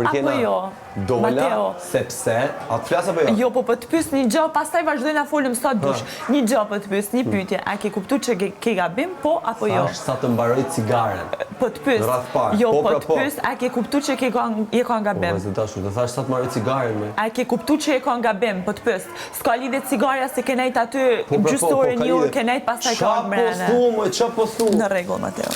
apo jo? Dola, sepse, atë flas apo jo? Jo, po të pyes një gjë, pastaj vazhdojnë a folëm sa dush. Një gjë po të pyes, një pyetje, a ke kuptuar që ke gabim, po apo jo? Thash sa të mbaroj cigaren. Po të pyes. Jo, po të pyes, a ke kuptuar që je ka gabim? Po, vëzë dashur, të thash sa të mbaroj cigaren me. A ke kuptuar që je ka gabim, po të pyes. S'ka lidhje cigaria se ke nejt aty gjysore një orë, ke nejt pastaj ka mbrene. Qa po thumë? Në rregull, Mateo.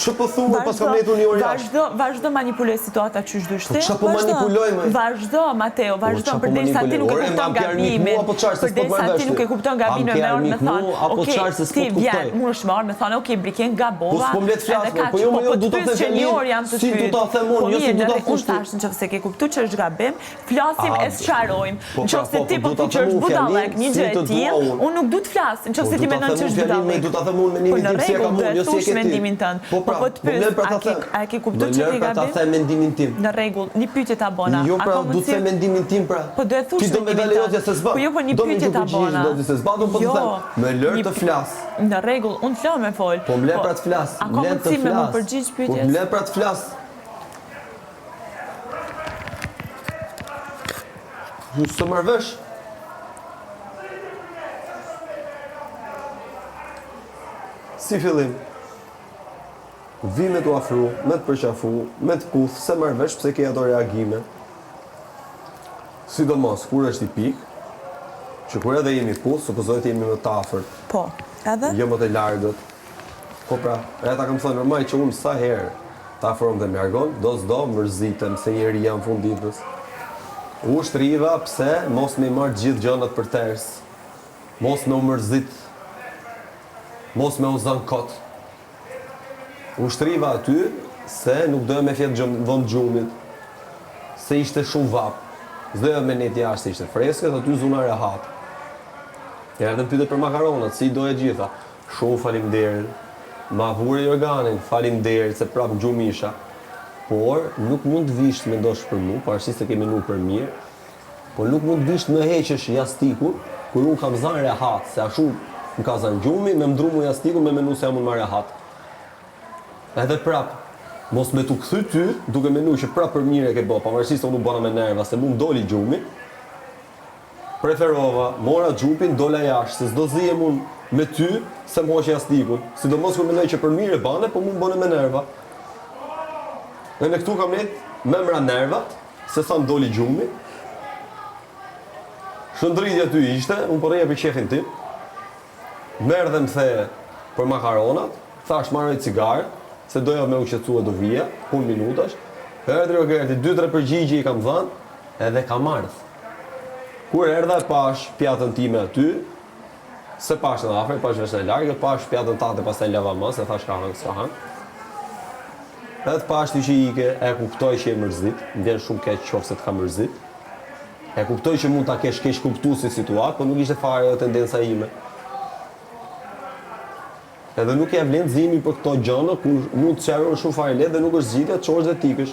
Që po thumë pas kam nejtur një orë jashtë? Vazhdo manipuloj situata që shdush ti. Qa po manipuloj me? Vazhdo, Mateo, vazhdo, përdej sa ti nuk e kupton gabimin. Përdej sa ti nuk e kupton gabimin me orë me thonë, okej, ti vjen, mu është me orë me thonë, okej, briken gabova, edhe ka që po të pysë që një orë jam të si du ta them unë, jo si du ta unë tash në qëfëse ke kuptu që është gabim, flasim e sqarojmë. Në qëfëse ti po të që është budallek, një gjë e tillë, unë nuk du të flas, në qëfëse ti menon që është budallek. Du ta them unë mendimin tim si e kam unë, jo si e ke ti. Po të pyes, a ke kuptuar që ke gabim? Ta them mendimin tim. Në rregull, një pyetje ta bona. Jo pra, du të them mendimin tim pra. Po do e thush mendimin tim. Po jo, po një pyetje ta bona. Do të s'badon po të them. Më lër të flas. Në rregull, unë floj me fol. Po më lë pra të flas. A ka mundësi me më përgjigj pyetjes? Po më lë pra të flas. Ju së marrësh? Si fillim? Vi me të afru, me të përqafu, me të puth, se marrë vesh pëse ke ato reagime. Sidomos, kur është i pik, që kur edhe jemi puth, supozoj të jemi më të afërt. Po, edhe? Jo më të largët. Po pra, e ta kam thënë nërmaj që unë sa herë ta afërom dhe më largon, do s'do mërzitem se njeri jam funditës. U shtriva pse mos me marrë gjithë gjënat për ters, mos me u mërzit, mos me u zënë kotë. U shtriva aty se nuk doja me fjetë vënd gjumit, se ishte shumë vap. S'doja me net jashtë se ishte freskët, aty zuna rehat. Ja erdhën pyetët për makaronat, si doja gjitha. Shumë faleminderit, ma vuri organin, faleminderit se prap gjumi isha. Por nuk mund të vish të mendosh për mu, pavarësisht se ke menuar për mirë, por nuk mund të vish të më heqësh jastikun kur unë kam zënë rehat, se ashtu më ka zënë gjumi, me mdrumu jastikun me menu se jam unë më rehat. Edhe prap, mos me tu kthy ty, duke menu që prap për mirë e ke bë, pavarësisht se unë bona me nerva, se mu më doli gjumi, preferova, mora gjupin, dola jashtë, se s'do zihem unë me ty, se më hoqe jastikun. Sidomos kur mendoj që për mirë e bane, po mu më bane me nerva. Dhe në këtu kam net, me mra nervat, se sa më doli gjumi. Shëndritja ty ishte, unë përreja për qefin tim, merë dhe më the për makaronat, thash marroj cigarë, se doja me u qetësua do vija, pun minutash, erdhi Rogerti, 2-3 përgjigje i kam dhënë, edhe kam ardhë. Kur erdha pash pjatën time aty, se pash në afër, pash vesh në largë, pash pjatën tate pastaj lava më, se thash ka hëngë, s'ka hëngë. Edhe pash ty që ike, e kuptoj që e mërzit, më vjen shumë keq qoftë se të ka mërzit. E kuptoj që mund ta kesh keq kuptuar si situatë, por nuk ishte fare ajo tendenca ime. Edhe nuk e vlen zimi për këto gjëra kur mund të çarrosh shumë fare lehtë dhe nuk është zgjidhja të çosh dhe tikësh.